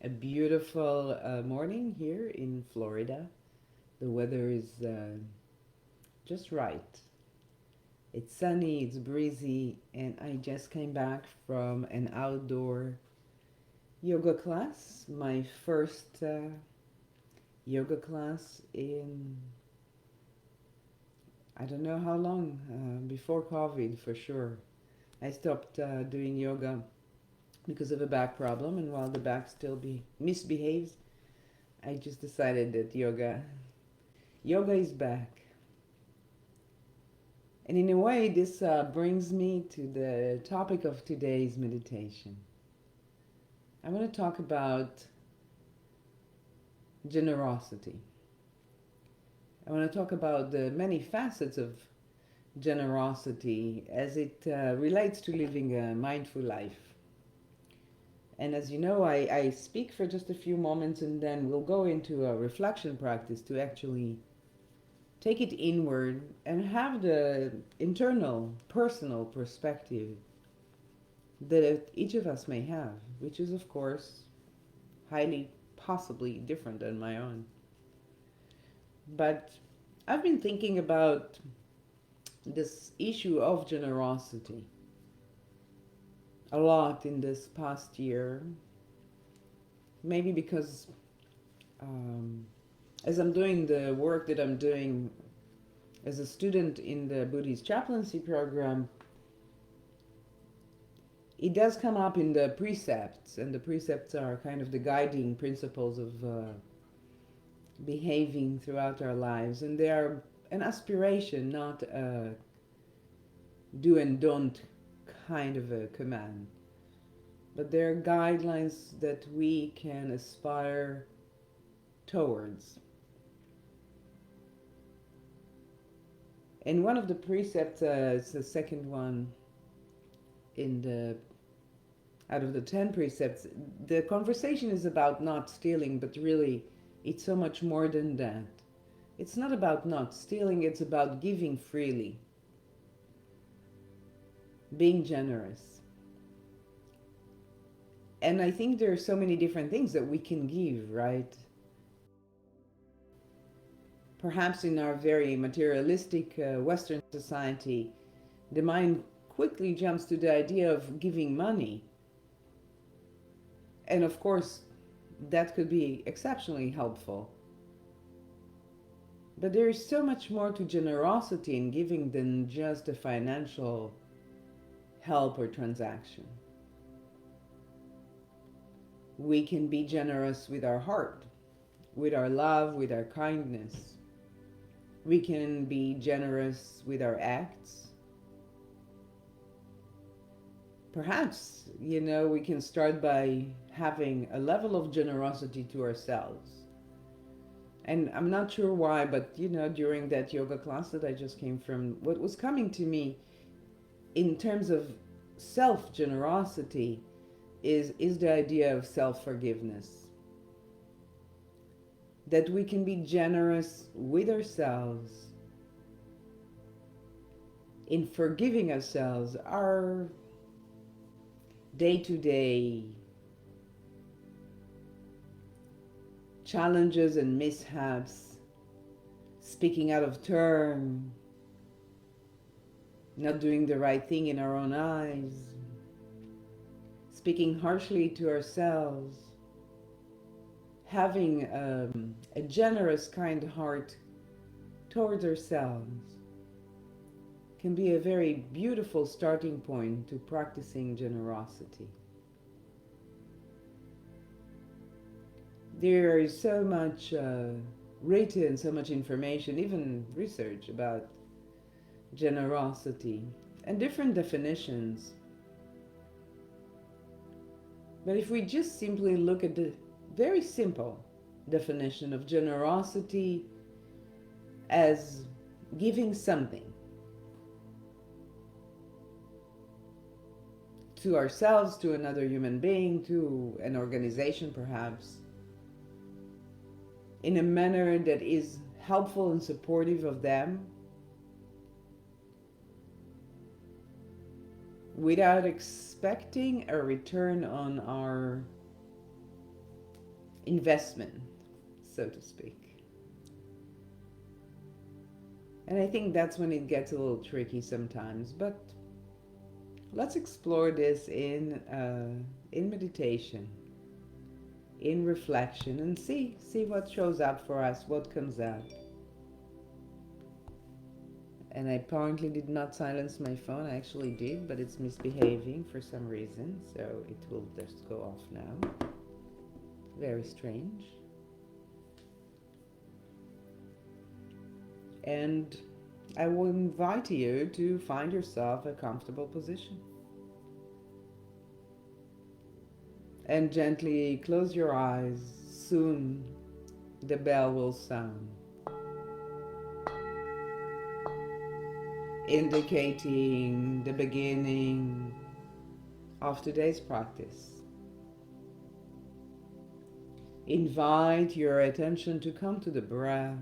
A beautiful morning here in Florida. The weather is just right. It's sunny, it's breezy, and I just came back from an outdoor yoga class, my first yoga class in I don't know how long, before COVID for sure. I stopped doing yoga because of a back problem, and while the back still misbehaves, I just decided that yoga is back. And in a way, this brings me to the topic of today's meditation. I want to talk about generosity. I want to talk about the many facets of generosity as it relates to living a mindful life. And as you know, I speak for just a few moments and then we'll go into a reflection practice to actually take it inward and have the internal, personal perspective that each of us may have, which is, of course, highly possibly different than my own. But I've been thinking about this issue of generosity a lot in this past year, maybe because um, as I'm doing the work that I'm doing as a student in the Buddhist chaplaincy program, it does come up in the precepts, and the precepts are kind of the guiding principles of behaving throughout our lives, and they are an aspiration, not a do and don't kind of a command, but they're guidelines that we can aspire towards. And one of the precepts, it's the second one in the out of the 10 precepts. The conversation is about not stealing, but really it's so much more than that. It's not about not stealing, it's about giving freely, being generous. And I think there are so many different things that we can give, right? Perhaps in our very materialistic Western society, the mind quickly jumps to the idea of giving money. And of course, that could be exceptionally helpful. But there is so much more to generosity in giving than just a financial help or transaction. We can be generous with our heart, with our love, with our kindness. We can be generous with our acts. Perhaps, we can start by having a level of generosity to ourselves. And I'm not sure why, but during that yoga class that I just came from, what was coming to me in terms of self generosity is the idea of self forgiveness. That we can be generous with ourselves in forgiving ourselves our day to day challenges and mishaps, speaking out of turn, not doing the right thing in our own eyes, speaking harshly to ourselves, having a generous, kind heart towards ourselves can be a very beautiful starting point to practicing generosity. There is so much written, so much information, even research about generosity and different definitions. But if we just simply look at the very simple definition of generosity as giving something to ourselves, to another human being, to an organization perhaps, in a manner that is helpful and supportive of them, without expecting a return on our investment, so to speak. And I think that's when it gets a little tricky sometimes. But let's explore this in meditation, in reflection, and see what shows up for us, what comes up. And I apparently did not silence my phone. I actually did, but it's misbehaving for some reason, so it will just go off now. Very strange. And I will invite you to find yourself a comfortable position. And gently close your eyes. Soon the bell will sound, indicating the beginning of today's practice. Invite your attention to come to the breath,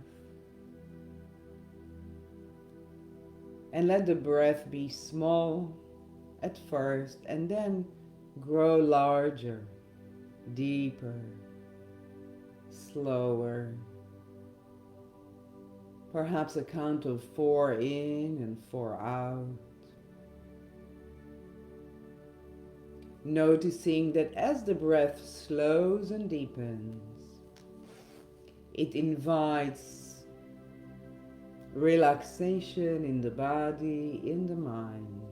and let the breath be small at first and then grow larger, deeper, slower. Perhaps a count of 4 in and 4 out. Noticing that as the breath slows and deepens, it invites relaxation in the body, in the mind.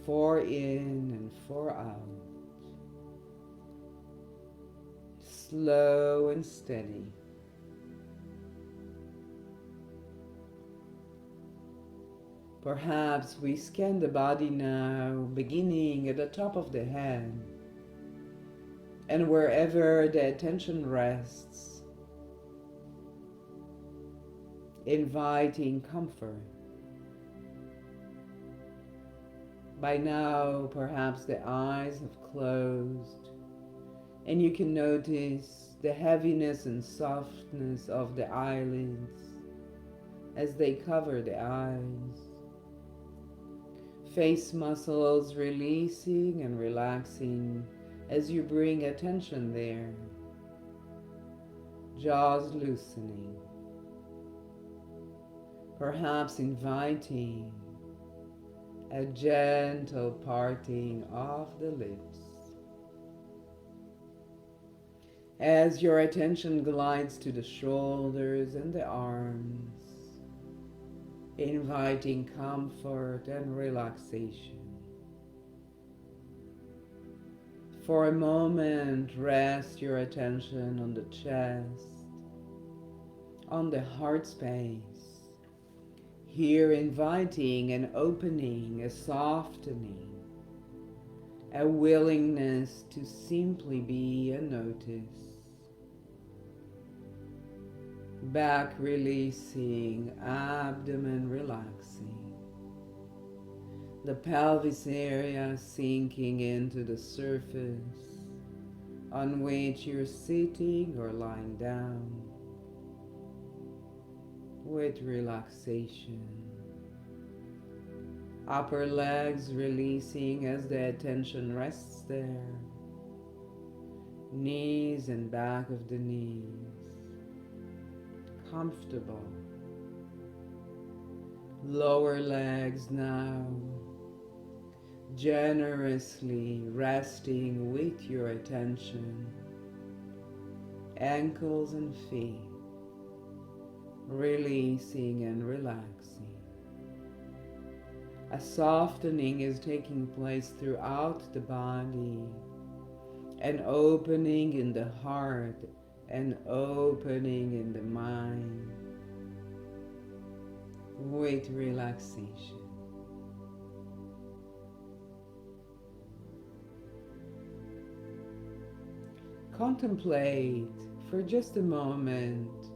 Four in and 4 out. Slow and steady. Perhaps we scan the body now, beginning at the top of the head, and wherever the attention rests, inviting comfort. By now, perhaps the eyes have closed, and you can notice the heaviness and softness of the eyelids as they cover the eyes. Face muscles releasing and relaxing as you bring attention there. Jaws loosening. Perhaps inviting a gentle parting of the lips. As your attention glides to the shoulders and the arms, inviting comfort and relaxation. For a moment, rest your attention on the chest, on the heart space. Here, inviting an opening, a softening, a willingness to simply be unnoticed. Back releasing, abdomen relaxing. The pelvis area sinking into the surface on which you're sitting or lying down with relaxation. Upper legs releasing as the attention rests there. Knees and back of the knees. Comfortable. Lower legs now, generously resting with your attention. Ankles and feet, releasing and relaxing. A softening is taking place throughout the body, an opening in the heart, an opening in the mind with relaxation. Contemplate for just a moment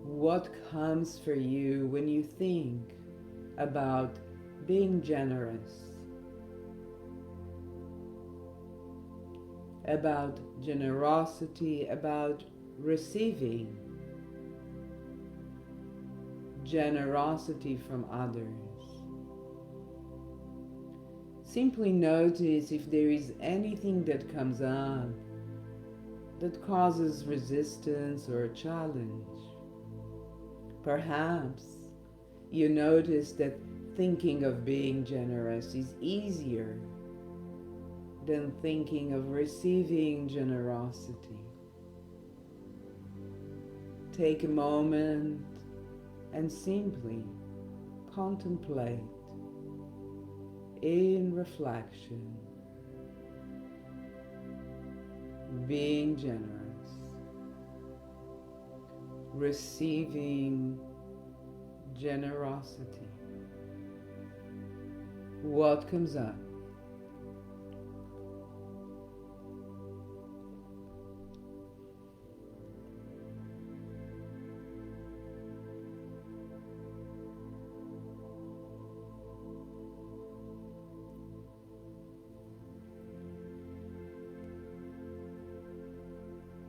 what comes for you when you think about being generous, about generosity, about receiving generosity from others. Simply notice if there is anything that comes up that causes resistance or challenge. Perhaps you notice that thinking of being generous is easier than thinking of receiving generosity. Take a moment and simply contemplate in reflection, being generous, receiving generosity. What comes up?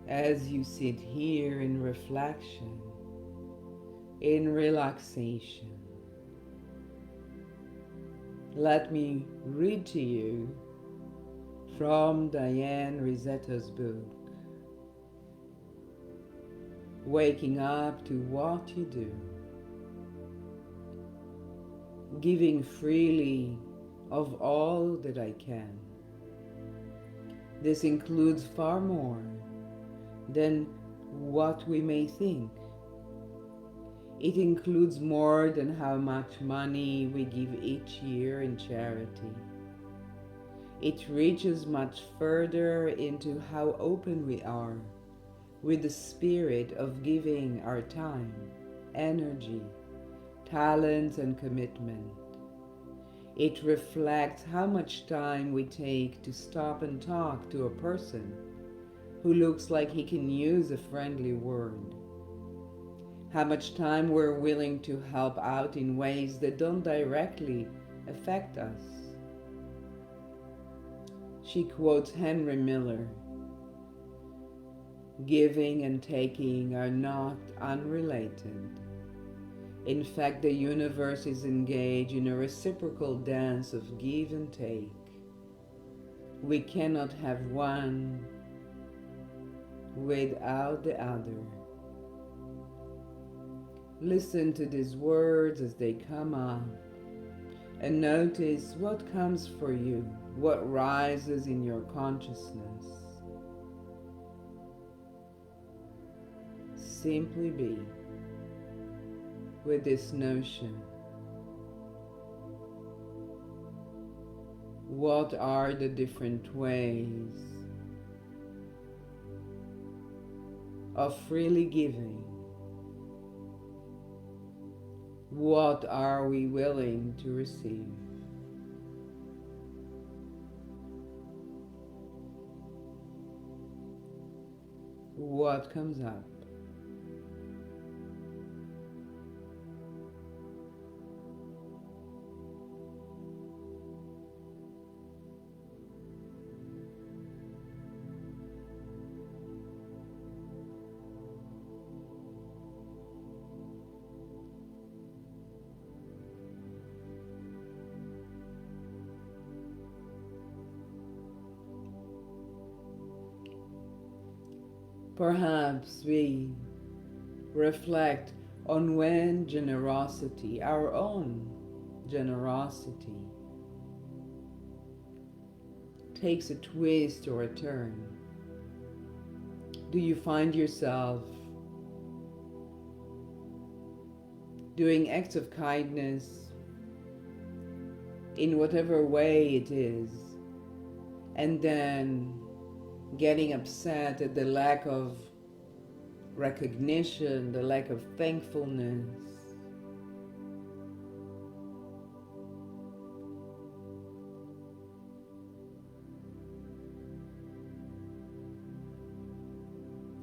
As you sit here in reflection, in relaxation, let me read to you from Diane Rizzetto's book, Waking Up to What You Do, Giving Freely of All That I Can. This includes far more than what we may think. It includes more than how much money we give each year in charity. It reaches much further into how open we are with the spirit of giving our time, energy, talents, and commitment. It reflects how much time we take to stop and talk to a person who looks like he can use a friendly word. How much time we're willing to help out in ways that don't directly affect us. She quotes Henry Miller, "Giving and taking are not unrelated. In fact, the universe is engaged in a reciprocal dance of give and take. We cannot have one without the other." Listen to these words as they come up and notice what comes for you, what rises in your consciousness. Simply be with this notion. What are the different ways of freely giving? What are we willing to receive? What comes up? Perhaps we reflect on when generosity, our own generosity, takes a twist or a turn. Do you find yourself doing acts of kindness in whatever way it is, and then getting upset at the lack of recognition, the lack of thankfulness?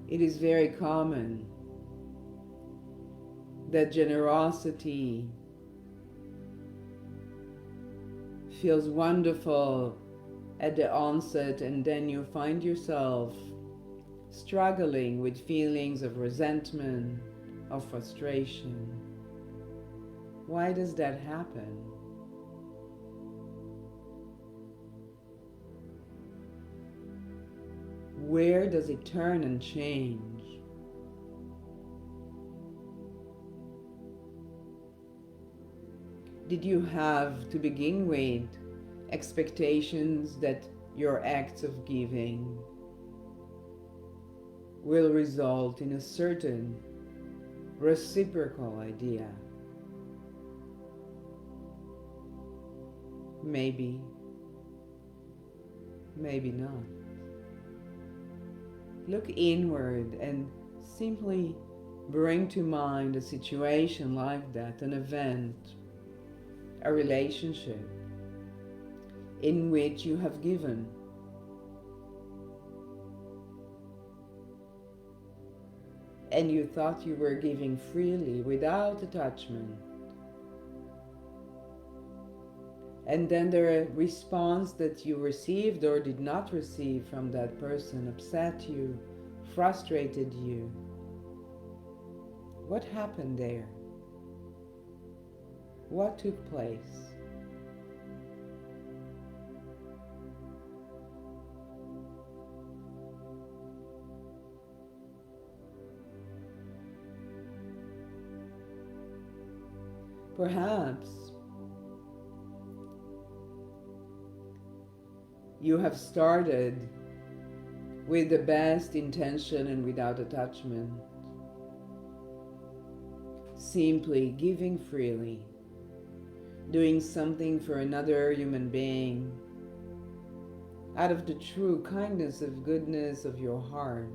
It is very common that generosity feels wonderful at the onset, and then you find yourself struggling with feelings of resentment, of frustration. Why does that happen? Where does it turn and change? Did you have, to begin with, expectations that your acts of giving will result in a certain reciprocal idea? Maybe, maybe not. Look inward and simply bring to mind a situation like that, an event, a relationship in which you have given. And you thought you were giving freely without attachment. And then the response that you received or did not receive from that person upset you, frustrated you. What happened there? What took place? Perhaps you have started with the best intention and without attachment, simply giving freely, doing something for another human being out of the true kindness of goodness of your heart.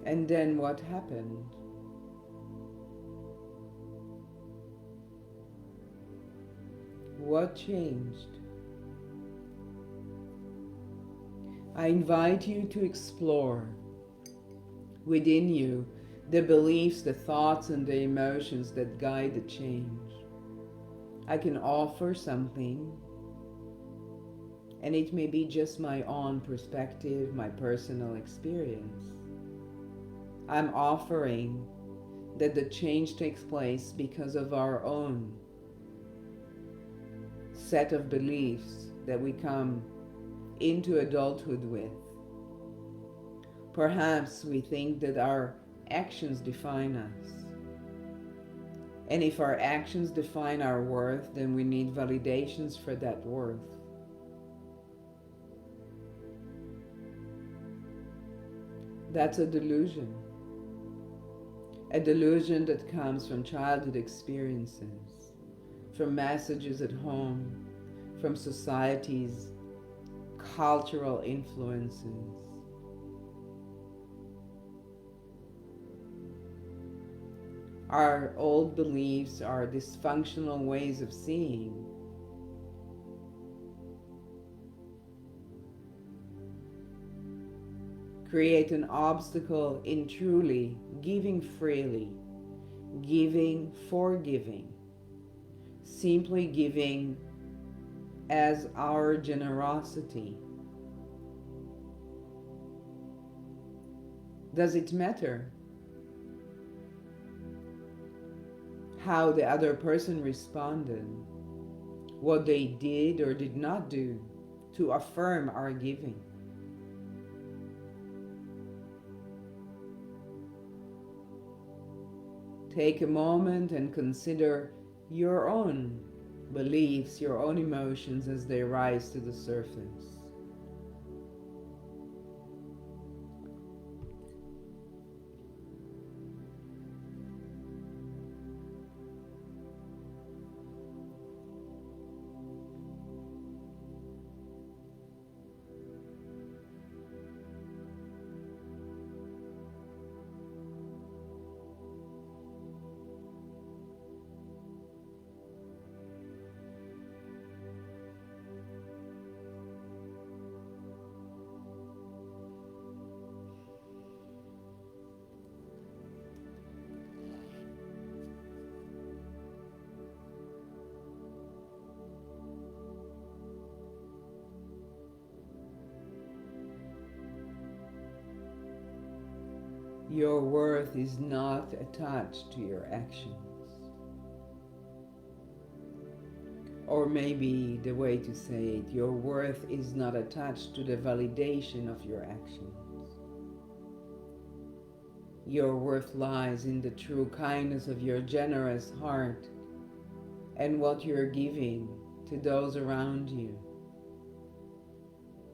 And then what happened? What changed? I invite you to explore within you the beliefs, the thoughts, and the emotions that guide the change. I can offer something, and it may be just my own perspective, my personal experience. I'm offering that the change takes place because of our own set of beliefs that we come into adulthood with. Perhaps we think that our actions define us. And if our actions define our worth, then we need validations for that worth. That's a delusion. A delusion that comes from childhood experiences, from messages at home, from society's cultural influences. Our old beliefs are dysfunctional ways of seeing. Create an obstacle in truly giving freely, giving for giving, simply giving as our generosity. Does it matter how the other person responded, what they did or did not do to affirm our giving? Take a moment and consider your own beliefs, your own emotions as they rise to the surface. Your worth is not attached to your actions Or maybe the way to say it, your worth is not attached to the validation of your actions. Your worth lies in the true kindness of your generous heart and what you're giving to those around you.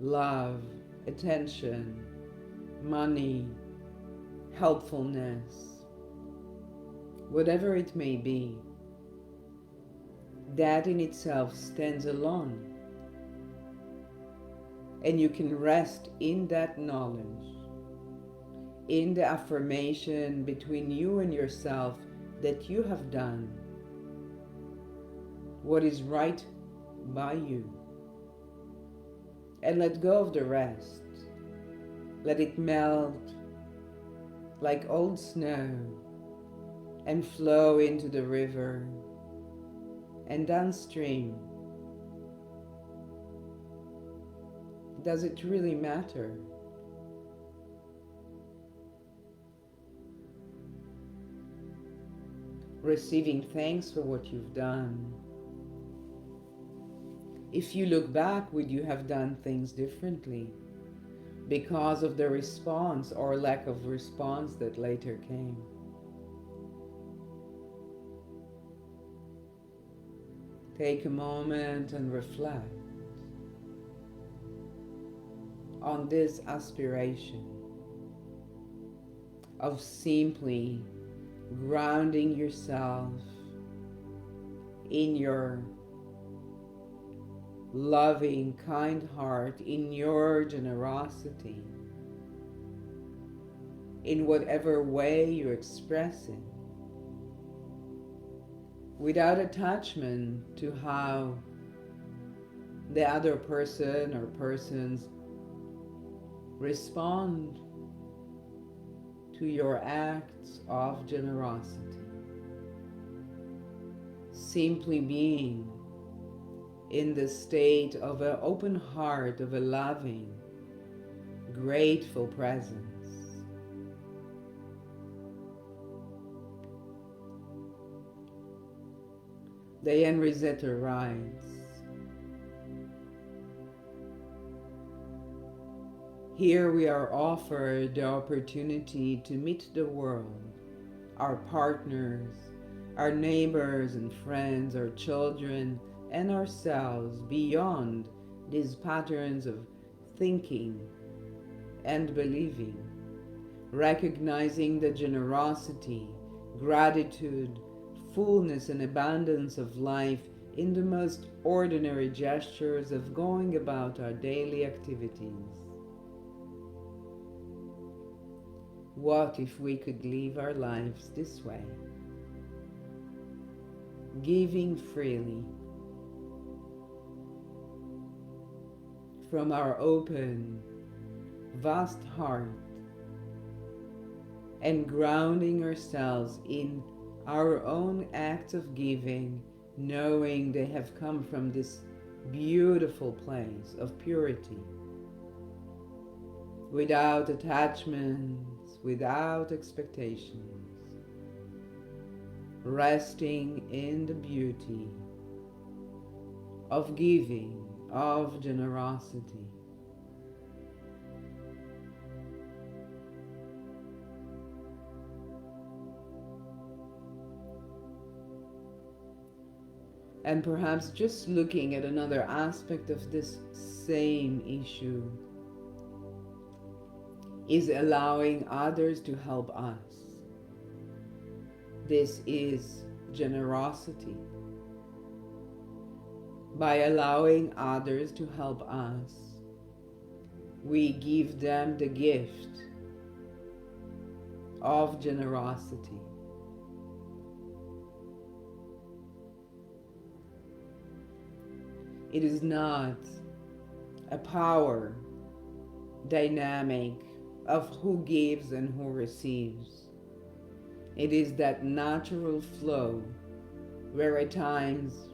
Love, attention, money, helpfulness, whatever it may be, that in itself stands alone. And you can rest in that knowledge, in the affirmation between you and yourself that you have done what is right by you. And let go of the rest. Let it melt like old snow and flow into the river and downstream. Does it really matter? Receiving thanks for what you've done. If you look back, would you have done things differently because of the response or lack of response that later came? Take a moment and reflect on this aspiration of simply grounding yourself in your loving, kind heart, in your generosity, in whatever way you express it, without attachment to how the other person or persons respond to your acts of generosity. Simply being in the state of an open heart, of a loving, grateful presence. Diane Rizzetto writes, "Here we are offered the opportunity to meet the world, our partners, our neighbors and friends, our children, and ourselves beyond these patterns of thinking and believing, recognizing the generosity, gratitude, fullness and abundance of life in the most ordinary gestures of going about our daily activities. What if we could live our lives this way? Giving freely from our open, vast heart and grounding ourselves in our own acts of giving, knowing they have come from this beautiful place of purity, without attachments, without expectations, resting in the beauty of giving, of generosity. And perhaps just looking at another aspect of this same issue is allowing others to help us. This is generosity. By allowing others to help us, we give them the gift of generosity. It is not a power dynamic of who gives and who receives. It is that natural flow where at times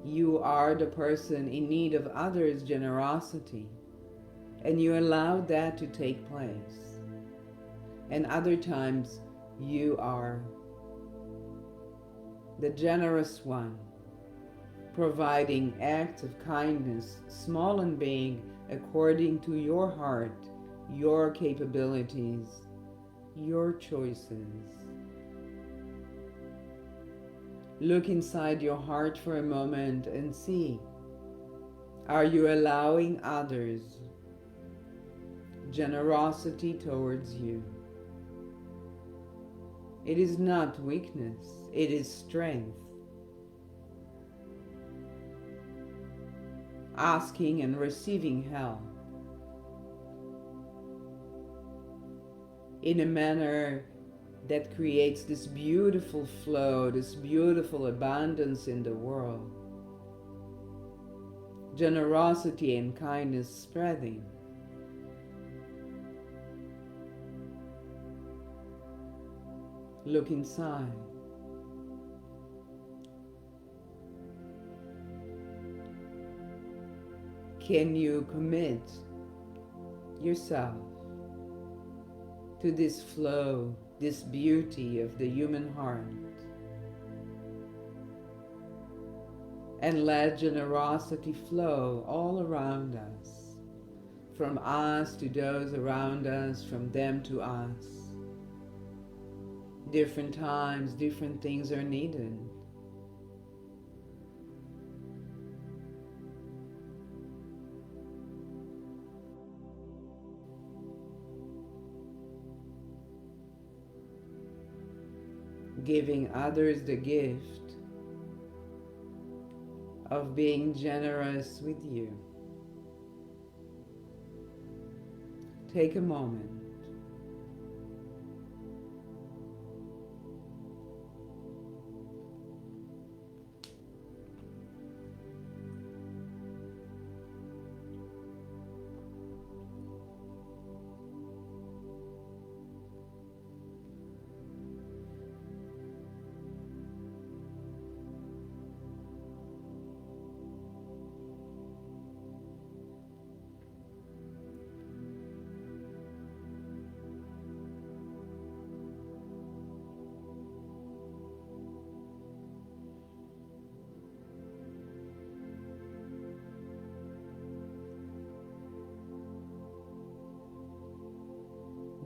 you are the person in need of others' generosity and you allow that to take place. And other times you are the generous one, providing acts of kindness, small and big, according to your heart, your capabilities, your choices. Look inside your heart for a moment and see, are you allowing others generosity towards you? It is not weakness, it is strength. Asking and receiving help in a manner that creates this beautiful flow, this beautiful abundance in the world. Generosity and kindness spreading. Look inside. Can you commit yourself to this flow, this beauty of the human heart? And let generosity flow all around us, from us to those around us, from them to us. Different times, different things are needed. Giving others the gift of being generous with you. Take a moment.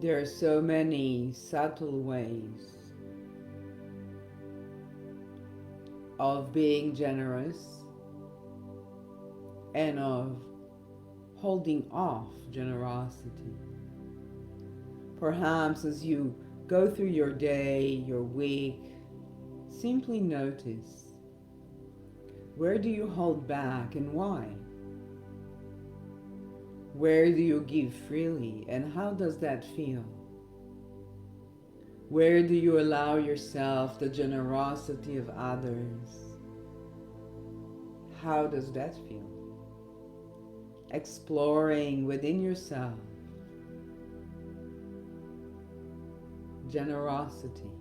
There are so many subtle ways of being generous and of holding off generosity. Perhaps as you go through your day, your week, simply notice, where do you hold back and why? Where do you give freely and how does that feel? Where do you allow yourself the generosity of others? How does that feel? Exploring within yourself generosity,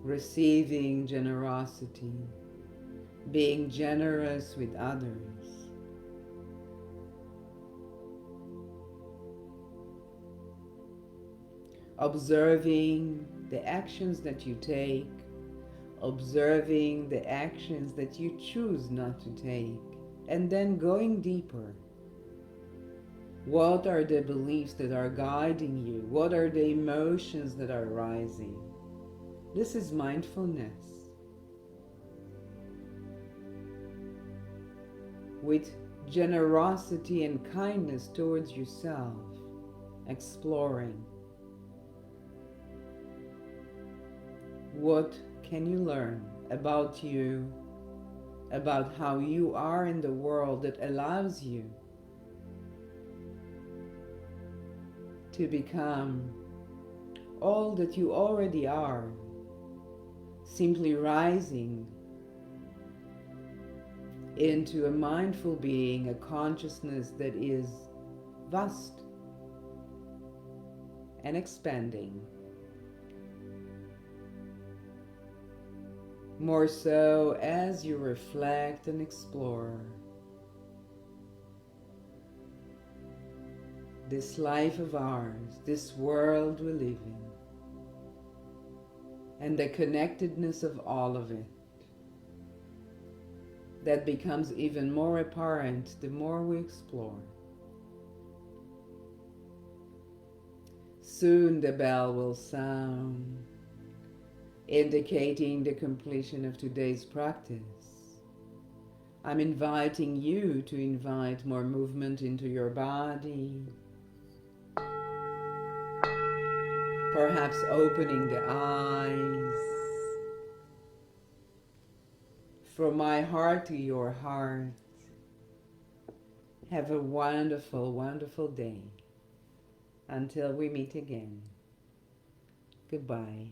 receiving generosity, being generous with others. Observing the actions that you take, observing the actions that you choose not to take, and then going deeper. What are the beliefs that are guiding you? What are the emotions that are rising? This is mindfulness. With generosity and kindness towards yourself, exploring. What can you learn about you, about how you are in the world that allows you to become all that you already are, simply rising into a mindful being, a consciousness that is vast and expanding. More so as you reflect and explore this life of ours, this world we live in, and the connectedness of all of it. that becomes even more apparent the more we explore. Soon the bell will sound, indicating the completion of today's practice. I'm inviting you to invite more movement into your body, perhaps opening the eyes. From my heart to your heart, have a wonderful, wonderful day. Until we meet again. Goodbye.